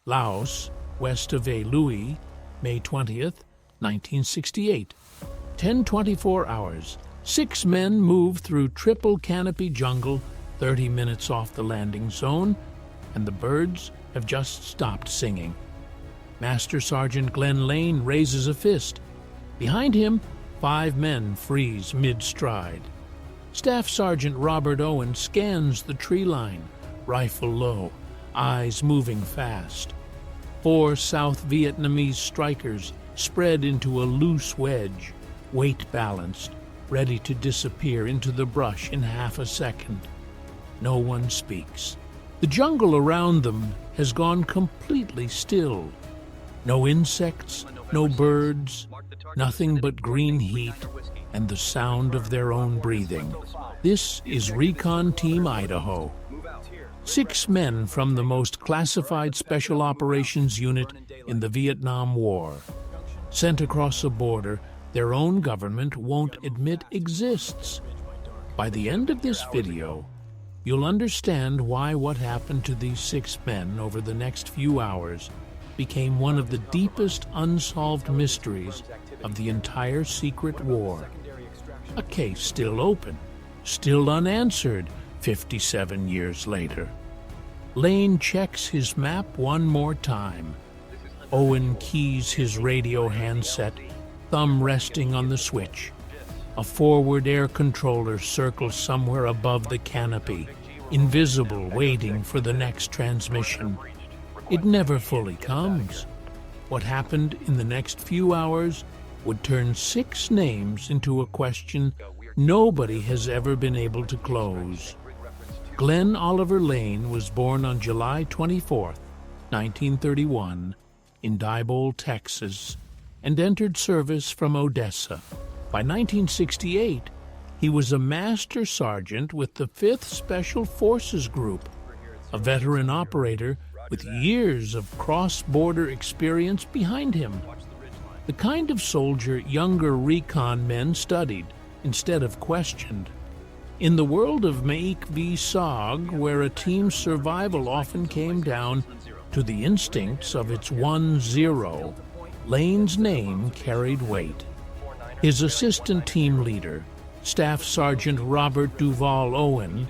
Laos, west of Louis, May 20th, 1968. 10:24 hours. 6 men move through triple canopy jungle, 30 minutes off the landing zone, and the birds have just stopped singing. Master Sergeant Glen Lane raises a fist. Behind him, 5 men freeze mid-stride. Staff Sergeant Robert Owen scans the tree line, rifle low, eyes moving fast. 4 South Vietnamese strikers spread into a loose wedge, weight balanced, ready to disappear into the brush in half a second. No one speaks. The jungle around them has gone completely still. No insects, no birds, nothing but green heat and the sound of their own breathing. This is Recon Team Idaho. 6 men from the most classified Special Operations Unit in the Vietnam War. Sent across a border their own government won't admit exists. By the end of this video, you'll understand why what happened to these 6 men over the next few hours became one of the deepest unsolved mysteries of the entire secret war. A case still open, still unanswered 57 years later. Lane checks his map one more time. Owen keys his radio handset, thumb resting on the switch. A forward air controller circles somewhere above the canopy, invisible, waiting for the next transmission. It never fully comes. What happened in the next few hours would turn 6 names into a question nobody has ever been able to close. Glen Oliver Lane was born on July 24, 1931, in Diboll, Texas, and entered service from Odessa. By 1968, he was a master sergeant with the 5th Special Forces Group, a veteran operator with years of cross-border experience behind him. The kind of soldier younger recon men studied instead of questioned. In the world of MACV-SOG, where a team's survival often came down to the instincts of its 1-0, Lane's name carried weight. His assistant team leader, Staff Sergeant Robert Duval Owen,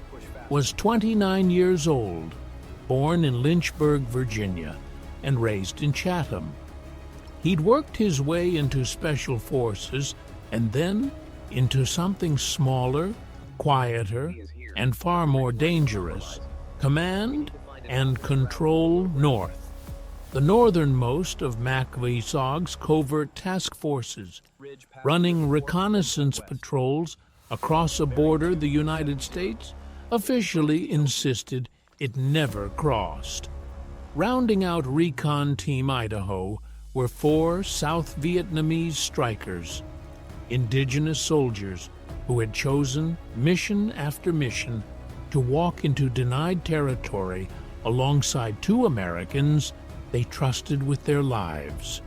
was 29 years old, born in Lynchburg, Virginia, and raised in Chatham. He'd worked his way into Special Forces and then into something smaller, quieter, and far more dangerous: Command and Control North, the northernmost of MACV-SOG's covert task forces, running reconnaissance patrols across a border the United States officially insisted it never crossed. Rounding out Recon Team Idaho were 4 South Vietnamese strikers, indigenous soldiers who had chosen, mission after mission, to walk into denied territory alongside 2 Americans they trusted with their lives.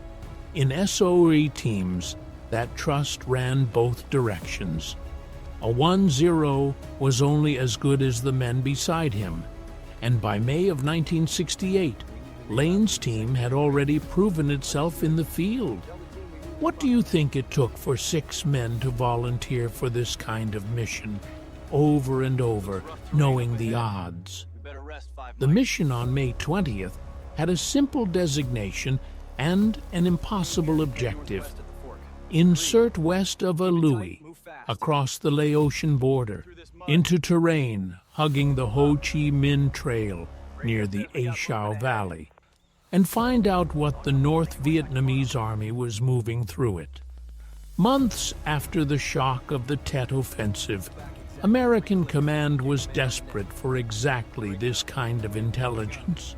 In SOE teams, that trust ran both directions. A 1-0 was only as good as the men beside him, and by May of 1968, Lane's team had already proven itself in the field. What do you think it took for 6 men to volunteer for this kind of mission, over and over, knowing the odds? The mission on May 20th had a simple designation and an impossible objective: insert west of Louis, across the Laotian border, into terrain hugging the Ho Chi Minh Trail near the A Shau Valley, and find out what the North Vietnamese army was moving through it. Months after the shock of the Tet Offensive, American command was desperate for exactly this kind of intelligence.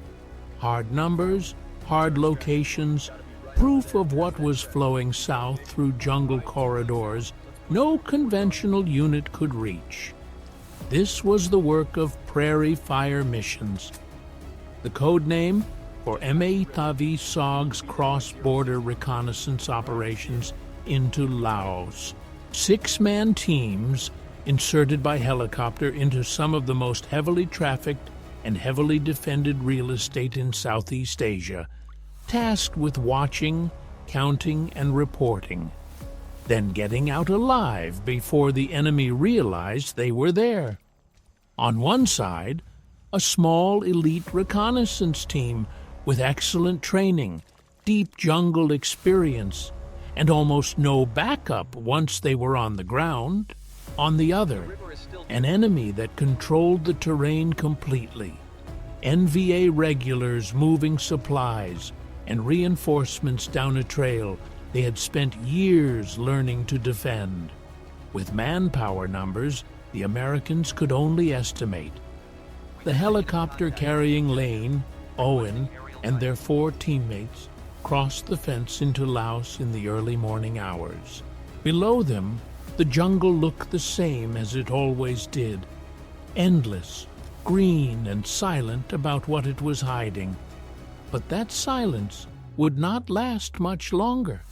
Hard numbers, hard locations, proof of what was flowing south through jungle corridors no conventional unit could reach. This was the work of Prairie fire missions. The code name for MACV-SOG's cross-border reconnaissance operations into Laos. 6-man teams inserted by helicopter into some of the most heavily trafficked and heavily defended real estate in Southeast Asia, tasked with watching, counting, and reporting, then getting out alive before the enemy realized they were there. On one side, a small elite reconnaissance team with excellent training, deep jungle experience, and almost no backup once they were on the ground. On the other, an enemy that controlled the terrain completely. NVA regulars moving supplies and reinforcements down a trail they had spent years learning to defend. With manpower numbers the Americans could only estimate. The helicopter carrying Lane, Owen, and their 4 teammates crossed the fence into Laos in the early morning hours. Below them, the jungle looked the same as it always did, endless, green, and silent about what it was hiding. But that silence would not last much longer.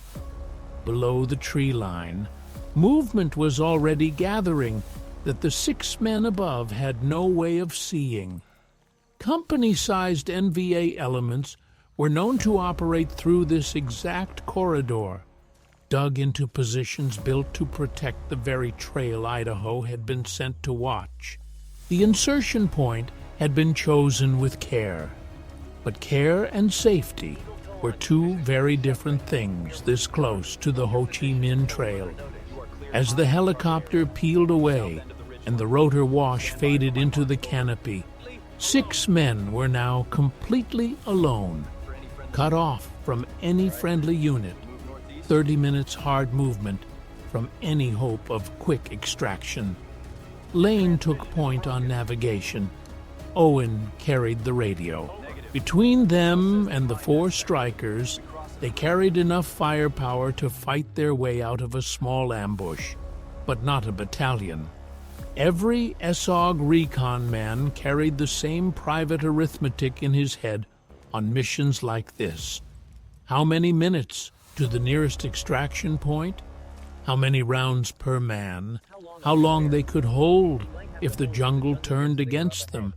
Below the tree line, movement was already gathering that the 6 men above had no way of seeing. Company-sized NVA elements were known to operate through this exact corridor, dug into positions built to protect the very trail Idaho had been sent to watch. The insertion point had been chosen with care, but care and safety were 2 very different things this close to the Ho Chi Minh Trail. As the helicopter peeled away and the rotor wash faded into the canopy, 6 men were now completely alone, cut off from any friendly unit, 30 minutes hard movement from any hope of quick extraction. Lane took point on navigation. Owen carried the radio. Between them and the 4 strikers, they carried enough firepower to fight their way out of a small ambush, but not a battalion. Every SOG recon man carried the same private arithmetic in his head on missions like this. How many minutes to the nearest extraction point? How many rounds per man? How long they could hold if the jungle turned against them?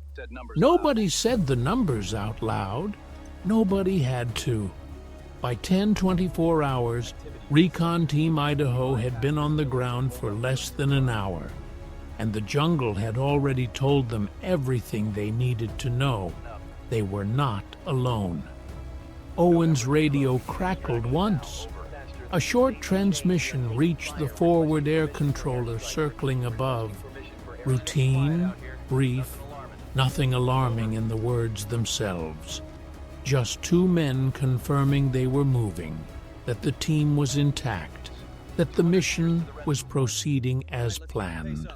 Nobody said the numbers out loud. Nobody had to. By 10:24 hours, Recon Team Idaho had been on the ground for less than an hour, and the jungle had already told them everything they needed to know. They were not alone. Owen's radio crackled once. A short transmission reached the forward air controller circling above. Routine, brief, nothing alarming in the words themselves. Just 2 men confirming they were moving, that the team was intact, that the mission was proceeding as planned.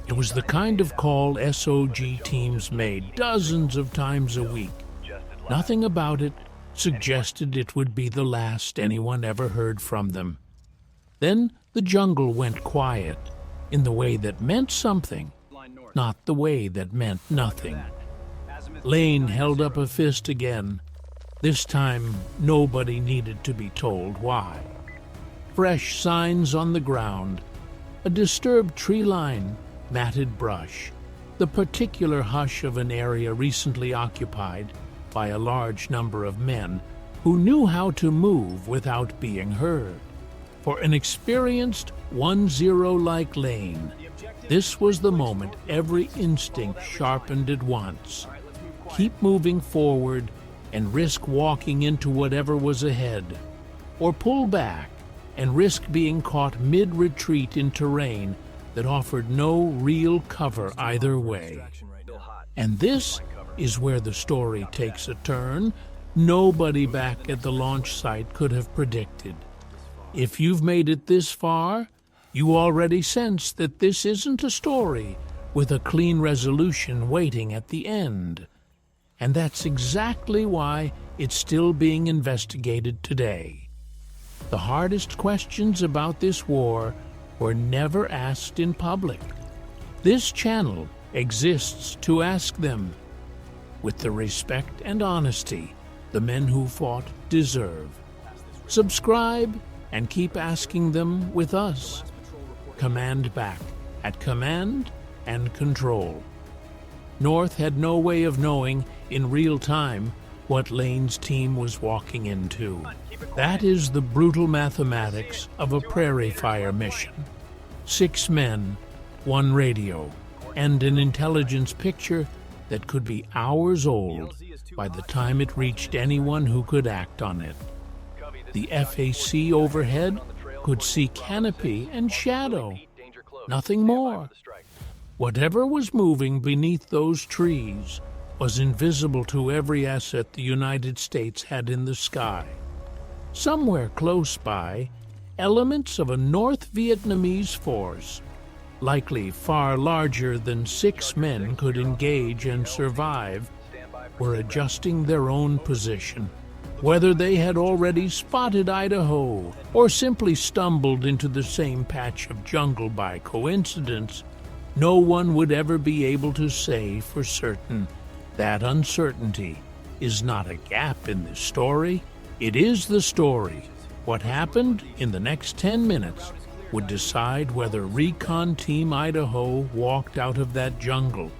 It was the kind of call SOG teams made dozens of times a week. Nothing about it suggested it would be the last anyone ever heard from them. Then the jungle went quiet, in the way that meant something, not the way that meant nothing. Lane held up a fist again. This time, nobody needed to be told why. Fresh signs on the ground, a disturbed tree line, matted brush, the particular hush of an area recently occupied by a large number of men who knew how to move without being heard. For an experienced 1-0 like Lane, this was the moment every instinct sharpened at once. Keep moving forward and risk walking into whatever was ahead, or pull back and risk being caught mid-retreat in terrain that offered no real cover either way. And this is where the story takes a turn nobody back at the launch site could have predicted. If you've made it this far, you already sense that this isn't a story with a clean resolution waiting at the end. And that's exactly why it's still being investigated today. The hardest questions about this war were never asked in public. This channel exists to ask them, with the respect and honesty the men who fought deserve. Subscribe and keep asking them with us. Command back at Command and Control. North had no way of knowing in real time what Lane's team was walking into. That is the brutal mathematics of a prairie fire mission. 6 men, 1 radio, and an intelligence picture that could be hours old by the time it reached anyone who could act on it. The FAC overhead could see canopy and shadow, nothing more. Whatever was moving beneath those trees was invisible to every asset the United States had in the sky. Somewhere close by, elements of a North Vietnamese force, likely far larger than 6 men could engage and survive, were adjusting their own position. Whether they had already spotted Idaho or simply stumbled into the same patch of jungle by coincidence, no one would ever be able to say for certain. That uncertainty is not a gap in this story. It is the story. What happened in the next 10 minutes would decide whether Recon Team Idaho walked out of that jungle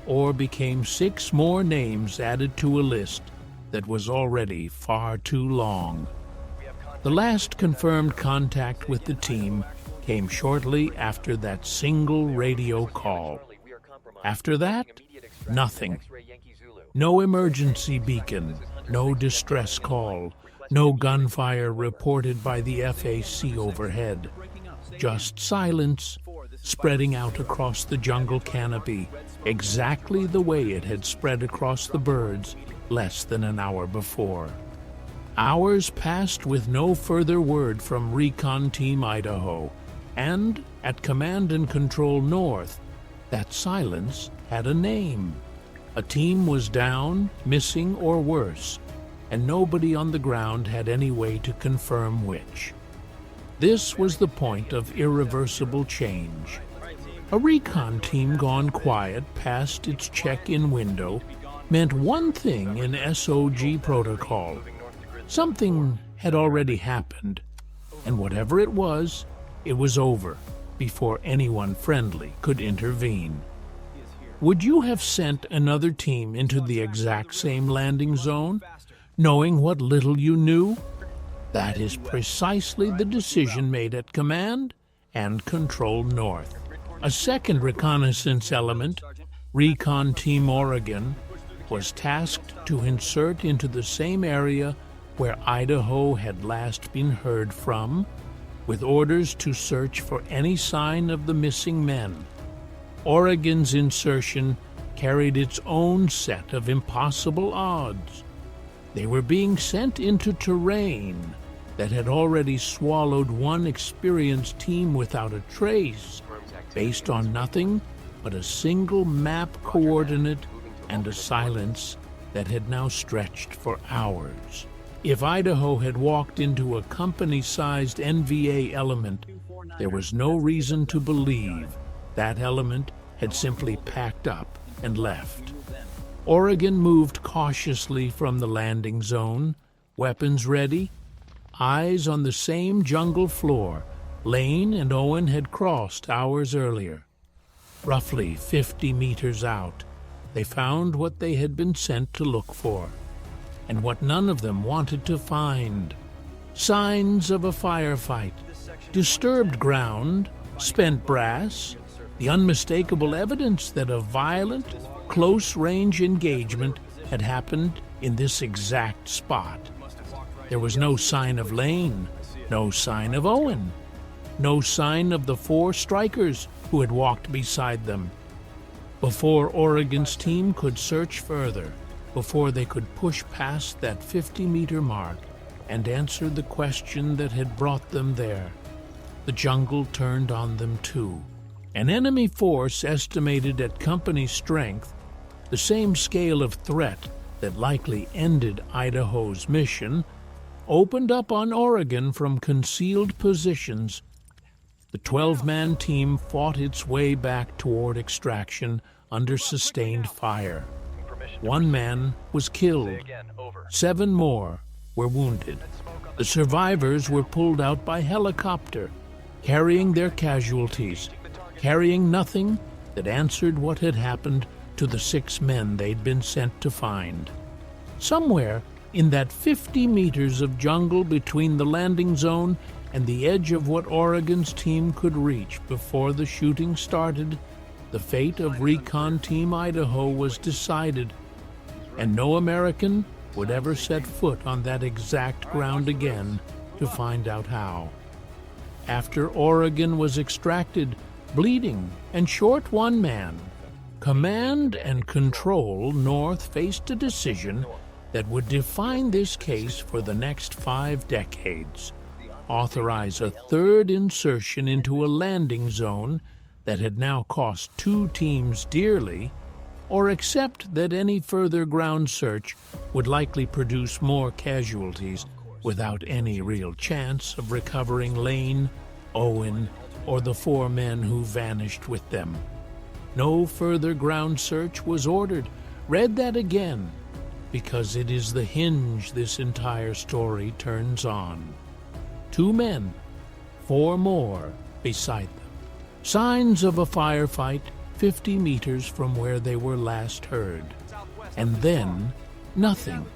or became 6 more names added to a list that was already far too long. The last confirmed contact with the team came shortly after that single radio call. After that, nothing. No emergency beacon, no distress call, no gunfire reported by the FAC overhead. Just silence spreading out across the jungle canopy, exactly the way it had spread across the birds less than an hour before. Hours passed with no further word from Recon Team Idaho, and at Command and Control North, that silence had a name. A team was down, missing, or worse, and nobody on the ground had any way to confirm which. This was the point of irreversible change. A recon team gone quiet past its check-in window meant one thing in SOG protocol. Something had already happened, and whatever it was over before anyone friendly could intervene. Would you have sent another team into the exact same landing zone, knowing what little you knew? That is precisely the decision made at Command and Control North. A second reconnaissance element, Recon Team Oregon, was tasked to insert into the same area where Idaho had last been heard from, with orders to search for any sign of the missing men. Oregon's insertion carried its own set of impossible odds. They were being sent into terrain that had already swallowed one experienced team without a trace, based on nothing but a single map coordinate and a silence that had now stretched for hours. If Idaho had walked into a company-sized NVA element, there was no reason to believe that element had simply packed up and left. Oregon moved cautiously from the landing zone, weapons ready, eyes on the same jungle floor Lane and Owen had crossed hours earlier. Roughly 50 meters out, they found what they had been sent to look for, and what none of them wanted to find. Signs of a firefight, disturbed ground, spent brass, the unmistakable evidence that a violent, close-range engagement had happened in this exact spot. There was no sign of Lane, no sign of Owen, no sign of the 4 strikers who had walked beside them. Before Oregon's team could search further, before they could push past that 50-meter mark and answer the question that had brought them there, the jungle turned on them too. An enemy force estimated at company strength, the same scale of threat that likely ended Idaho's mission, opened up on Oregon from concealed positions. The 12-man team fought its way back toward extraction under sustained fire. 1 man was killed. 7 more were wounded. The survivors were pulled out by helicopter, carrying their casualties, carrying nothing that answered what had happened to the 6 men they'd been sent to find. Somewhere in that 50 meters of jungle between the landing zone and the edge of what Oregon's team could reach before the shooting started, the fate of Recon Team Idaho was decided, and no American would ever set foot on that exact ground again to find out how. After Oregon was extracted, bleeding and short one man, Command and Control North faced a decision that would define this case for the next 5 decades. Authorize a 3rd insertion into a landing zone that had now cost 2 teams dearly, or accept that any further ground search would likely produce more casualties without any real chance of recovering Lane, Owen, or the 4 men who vanished with them. No further ground search was ordered. Read that again, because it is the hinge this entire story turns on. 2 men, 4 more beside them. Signs of a firefight 50 meters from where they were last heard. And then, nothing.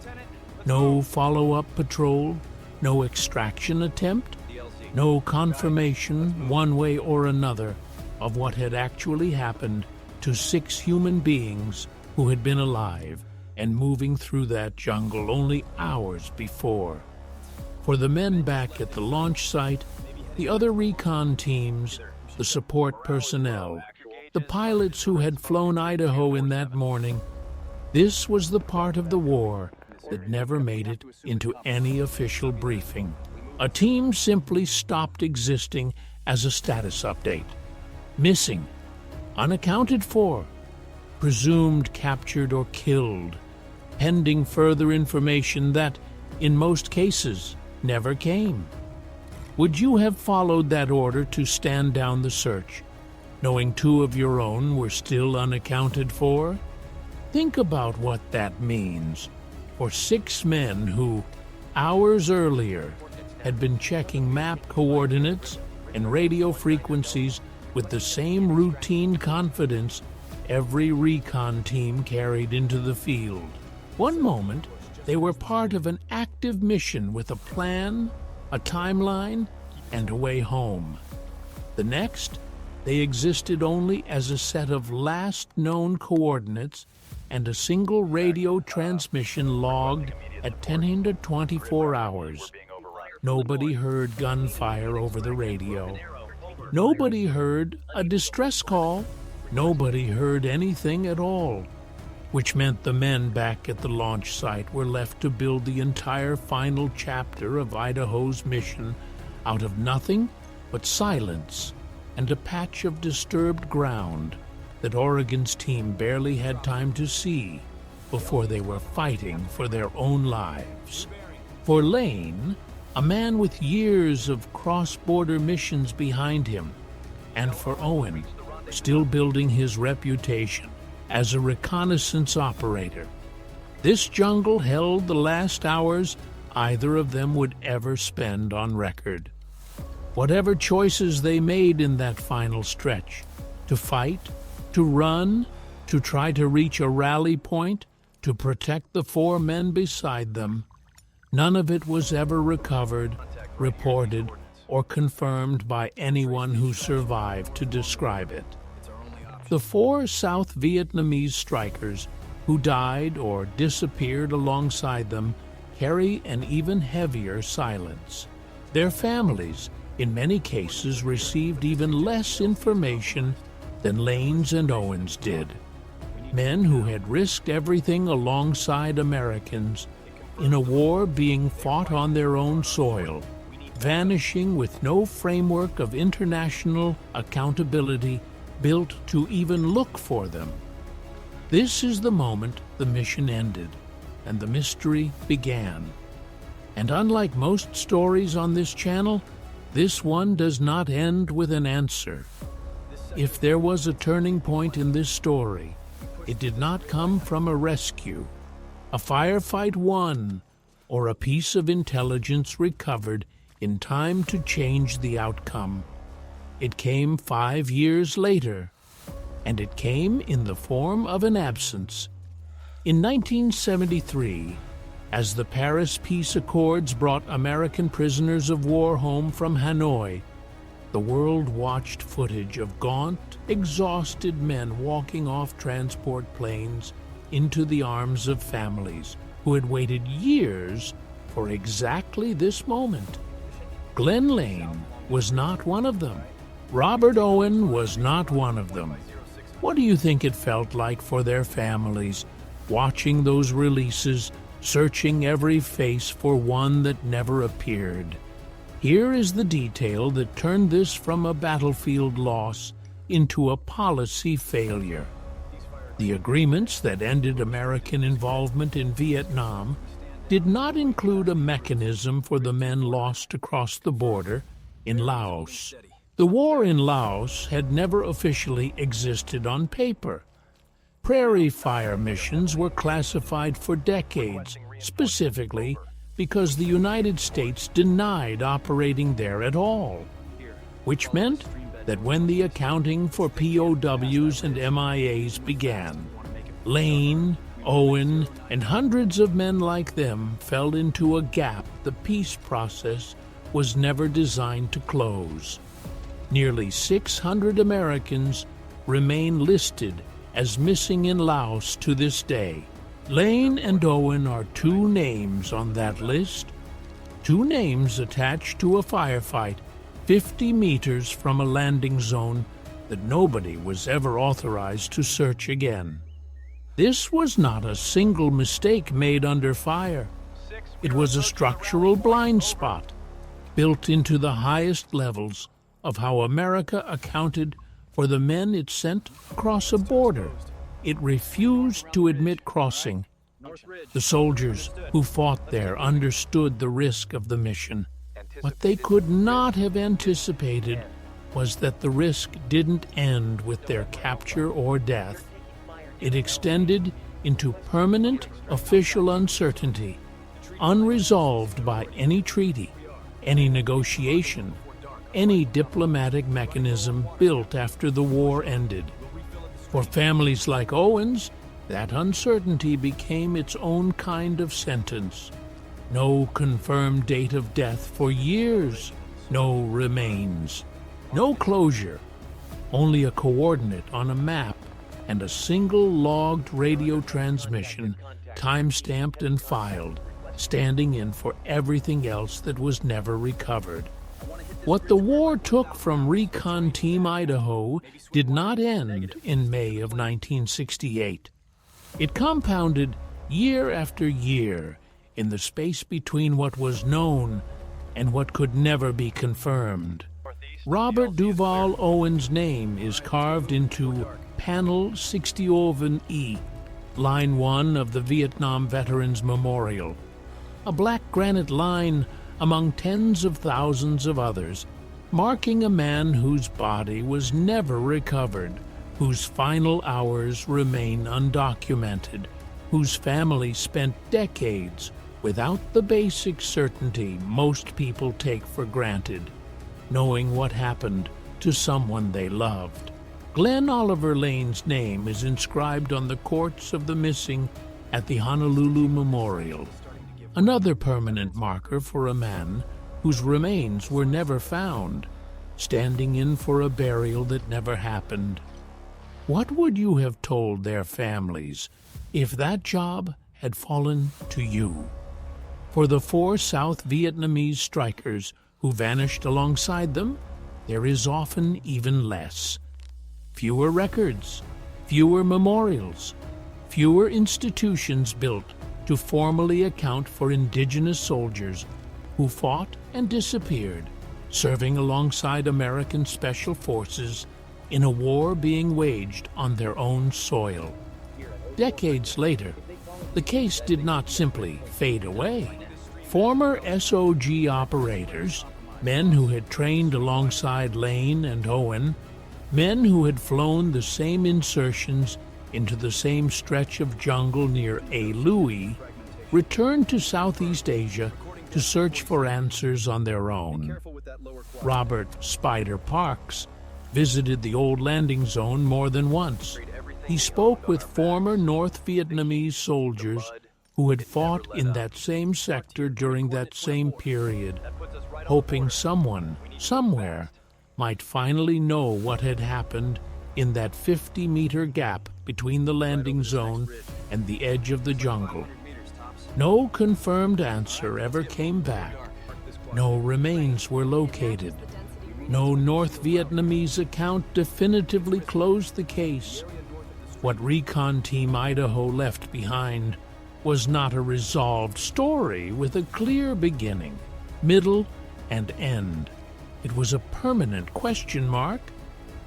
No follow-up patrol, no extraction attempt, no confirmation one way or another of what had actually happened to 6 human beings who had been alive and moving through that jungle only hours before. For the men back at the launch site, the other recon teams, the support personnel, the pilots who had flown Idaho in that morning, this was the part of the war that never made it into any official briefing. A team simply stopped existing as a status update. Missing, unaccounted for, presumed captured or killed, pending further information that, in most cases, never came. Would you have followed that order to stand down the search, knowing 2 of your own were still unaccounted for? Think about what that means for 6 men who, hours earlier, had been checking map coordinates and radio frequencies with the same routine confidence every recon team carried into the field. One moment, they were part of an active mission with a plan, a timeline, and a way home. The next, they existed only as a set of last known coordinates and a single radio transmission logged at 10 to 24 hours. Nobody heard gunfire over the radio. Nobody heard a distress call. Nobody heard anything at all, which meant the men back at the launch site were left to build the entire final chapter of Idaho's mission out of nothing but silence and a patch of disturbed ground that Oregon's team barely had time to see before they were fighting for their own lives. For Lane, a man with years of cross-border missions behind him, and for Owen, still building his reputation as a reconnaissance operator, this jungle held the last hours either of them would ever spend on record. Whatever choices they made in that final stretch, to fight, to run, to try to reach a rally point, to protect the 4 men beside them, none of it was ever recovered, reported, or confirmed by anyone who survived to describe it. The 4 South Vietnamese strikers who died or disappeared alongside them carry an even heavier silence. Their families, in many cases, received even less information than Lane's and Owen's did. Men who had risked everything alongside Americans in a war being fought on their own soil, vanishing with no framework of international accountability built to even look for them. This is the moment the mission ended and the mystery began. And unlike most stories on this channel, this one does not end with an answer. If there was a turning point in this story, it did not come from a rescue, a firefight won, or a piece of intelligence recovered in time to change the outcome. It came 5 years later, and it came in the form of an absence. In 1973, as the Paris Peace Accords brought American prisoners of war home from Hanoi, the world watched footage of gaunt, exhausted men walking off transport planes into the arms of families who had waited years for exactly this moment. Glen Lane was not one of them. Robert Owen was not one of them. What do you think it felt like for their families, watching those releases, searching every face for one that never appeared? Here is the detail that turned this from a battlefield loss into a policy failure. The agreements that ended American involvement in Vietnam did not include a mechanism for the men lost across the border in Laos. The war in Laos had never officially existed on paper. Prairie fire missions were classified for decades, specifically because the United States denied operating there at all, which meant that when the accounting for POWs and MIAs began, Lane, Owen, and hundreds of men like them fell into a gap the peace process was never designed to close. Nearly 600 Americans remain listed as missing in Laos to this day. Lane and Owen are two names on that list, two names attached to a firefight 50 meters from a landing zone that nobody was ever authorized to search again. This was not a single mistake made under fire. It was a structural blind spot built into the highest levels of how America accounted for the men it sent across a border it refused to admit crossing. The soldiers who fought there understood the risk of the mission. What they could not have anticipated was that the risk didn't end with their capture or death. It extended into permanent official uncertainty, unresolved by any treaty, any negotiation, any diplomatic mechanism built after the war ended. For families like Owen's, that uncertainty became its own kind of sentence. No confirmed date of death for years, no remains, no closure, only a coordinate on a map and a single logged radio transmission, time-stamped and filed, standing in for everything else that was never recovered. What the war took from Recon Team Idaho did not end in May of 1968. It compounded year after year in the space between what was known and what could never be confirmed. Robert Duval Owen's name is carved into Panel 67E, Line 1 of the Vietnam Veterans Memorial, a black granite line among tens of thousands of others, marking a man whose body was never recovered, whose final hours remain undocumented, whose family spent decades without the basic certainty most people take for granted, knowing what happened to someone they loved. Glen Oliver Lane's name is inscribed on the courts of the missing at the Honolulu Memorial, another permanent marker for a man whose remains were never found, standing in for a burial that never happened. What would you have told their families if that job had fallen to you? For the 4 South Vietnamese strikers who vanished alongside them, there is often even less. Fewer records, fewer memorials, fewer institutions built to formally account for indigenous soldiers who fought and disappeared, serving alongside American special forces in a war being waged on their own soil. Decades later, the case did not simply fade away. Former SOG operators, men who had trained alongside Lane and Owen, men who had flown the same insertions into the same stretch of jungle near A. Louis, returned to Southeast Asia to search for answers on their own. Robert Spider Parks, visited the old landing zone more than once. He spoke with former North Vietnamese soldiers who had fought in that same sector during that same period, hoping someone, somewhere, might finally know what had happened in that 50-meter gap between the landing zone and the edge of the jungle. No confirmed answer ever came back. No remains were located. No North Vietnamese account definitively closed the case. What Recon Team Idaho left behind was not a resolved story with a clear beginning, middle, and end. It was a permanent question mark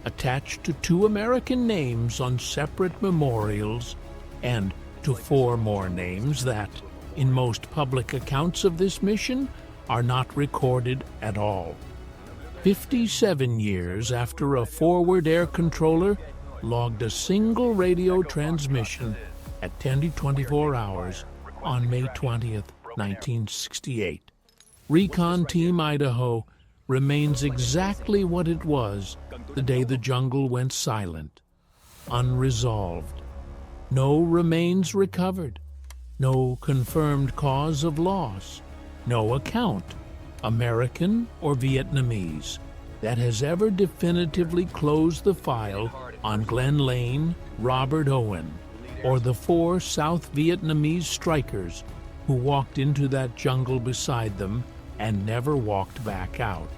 attached to 2 American names on separate memorials and to 4 more names that, in most public accounts of this mission, are not recorded at all. 57 years after a forward air controller logged a single radio transmission at 10 to 24 hours on May 20th, 1968. Recon Team Idaho remains exactly what it was the day the jungle went silent, unresolved. No remains recovered, no confirmed cause of loss, no account, American or Vietnamese, that has ever definitively closed the file on Glen Lane, Robert Owen, or the 4 South Vietnamese strikers who walked into that jungle beside them and never walked back out.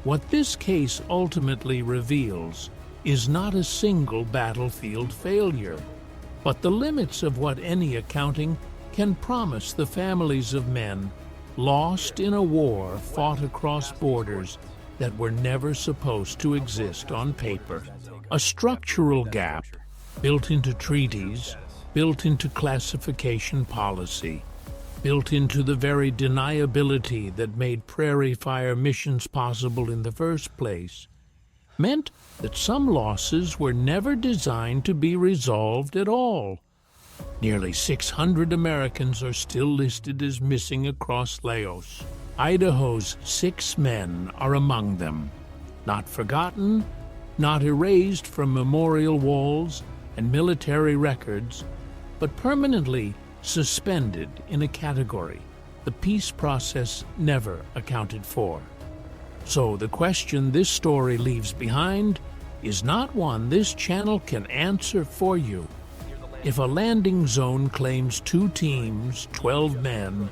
What this case ultimately reveals is not a single battlefield failure, but the limits of what any accounting can promise the families of men lost in a war fought across borders that were never supposed to exist on paper. A structural gap built into treaties, built into classification policy, built into the very deniability that made Prairie fire missions possible in the first place, meant that some losses were never designed to be resolved at all. Nearly 600 Americans are still listed as missing across Laos. Idaho's 6 men are among them, not forgotten, not erased from memorial walls and military records, but permanently suspended in a category the peace process never accounted for. So the question this story leaves behind is not one this channel can answer for you. If a landing zone claims 2 teams, 12 men,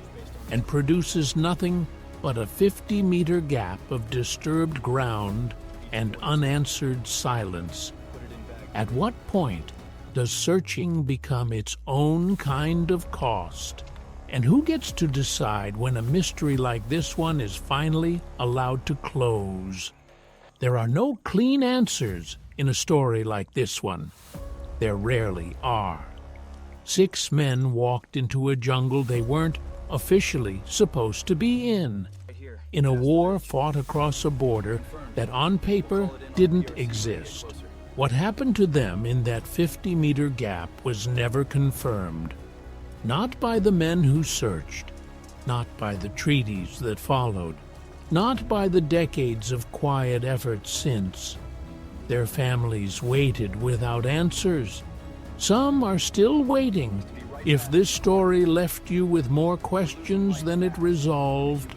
and produces nothing but a 50-meter gap of disturbed ground and unanswered silence, at what point does searching become its own kind of cost? And who gets to decide when a mystery like this one is finally allowed to close? There are no clean answers in a story like this one. There rarely are. 6 men walked into a jungle they weren't officially supposed to be in a war fought across a border that on paper didn't exist. What happened to them in that 50-meter gap was never confirmed. Not by the men who searched, not by the treaties that followed, not by the decades of quiet effort since. Their families waited without answers. Some are still waiting. If this story left you with more questions than it resolved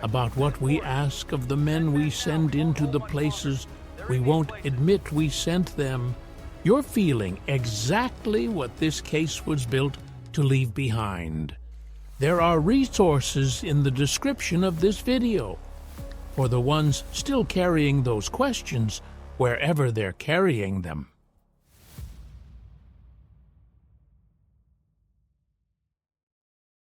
about what we ask of the men we send into the places we won't admit we sent them, you're feeling exactly what this case was built to leave behind. There are resources in the description of this video for the ones still carrying those questions wherever they're carrying them.